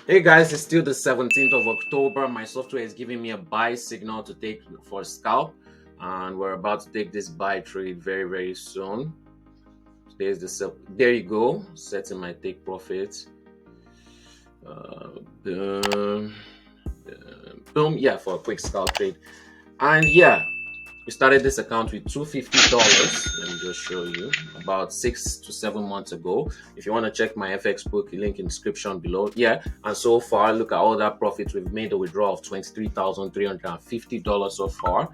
Hey guys, it's still the 17th of October. My software is giving me a buy signal to take for a scalp, and we're about to take this buy trade very, very soon. There you go, setting my take profit. Boom, boom, yeah, for a quick scalp trade. And yeah, we started this account with $250. Let me just show you about 6 to 7 months ago. If you want to check my FX book, link in description below. Yeah, and so far, look at all that profit. We've made a withdrawal of $23,350 so far.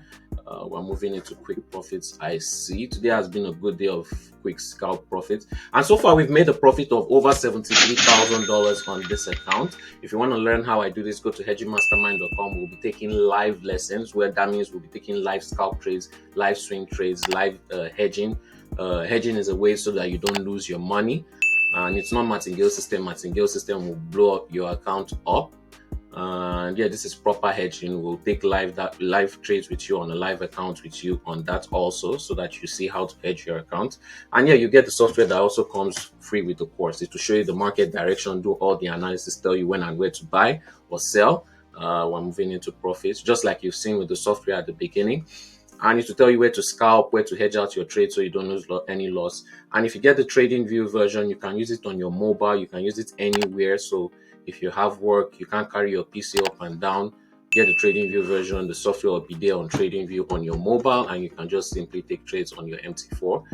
We're moving into quick profits. I see today has been a good day of quick scalp profit, and so far we've made a profit of over $73,000 on this account. If you want to learn how I do this, go to hedgingmastermind.com. We'll be taking live lessons, where that means we'll be taking live scalp trades, live swing trades, live hedging. Hedging is a way so that you don't lose your money, and it's not martingale system. Martingale system will blow up your account up. And yeah, this is proper hedging. We'll take live trades with you on a live account with you on that also, so that you see how to hedge your account. And yeah, you get the software that also comes free with the course. It's to show you the market direction, do all the analysis, tell you when and where to buy or sell. We're moving into profits, just like you've seen with the software at the beginning. I need to tell you where to scalp, where to hedge out your trade so you don't lose any loss. And if you get the trading view version, you can use it on your mobile, you can use it anywhere. So if you have work, you can't carry your PC up and down, get the trading view version. The software will be there on trading view on your mobile, and you can just simply take trades on your MT4.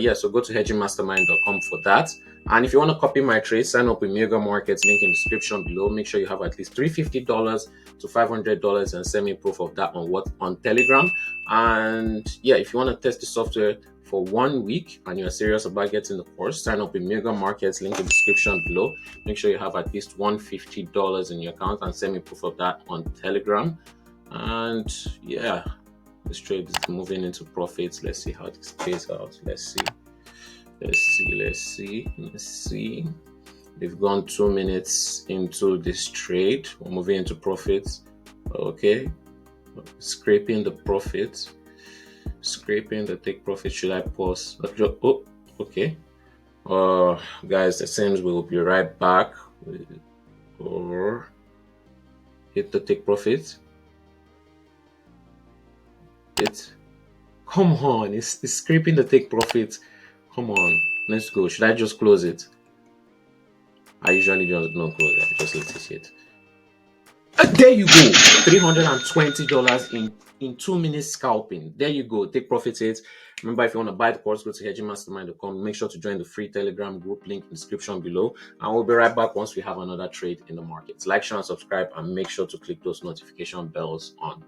Yeah, so go to hedgingmastermind.com for that. And if you want to copy my trade, sign up with Mega Markets, link in the description below. Make sure you have at least $350 to $500 and send me proof of that on Telegram. And yeah, if you want to test the software for 1 week and you're serious about getting the course, sign up with Mega Markets, link in the description below. Make sure you have at least $150 in your account and send me proof of that on Telegram. And yeah, this trade is moving into profits. Let's see how this plays out. Let's see. We've gone 2 minutes into this trade. We're moving into profits. Okay, scraping the profit, scraping the take profit. Should I pause? Oh, okay. Guys, it seems we will be right back. Or hit the take profit. Come on, it's scraping the take profit. Come on, let's go. Should I just close it? I usually just don't close it. I just let it sit. There you go, $320 in 2 minutes scalping. There you go. Take profit hits. Remember, if you want to buy the course, go to hedgingmastermind.com. Make sure to join the free Telegram group, link in the description below. And we'll be right back once we have another trade in the markets. Like, share, and subscribe, and make sure to click those notification bells on.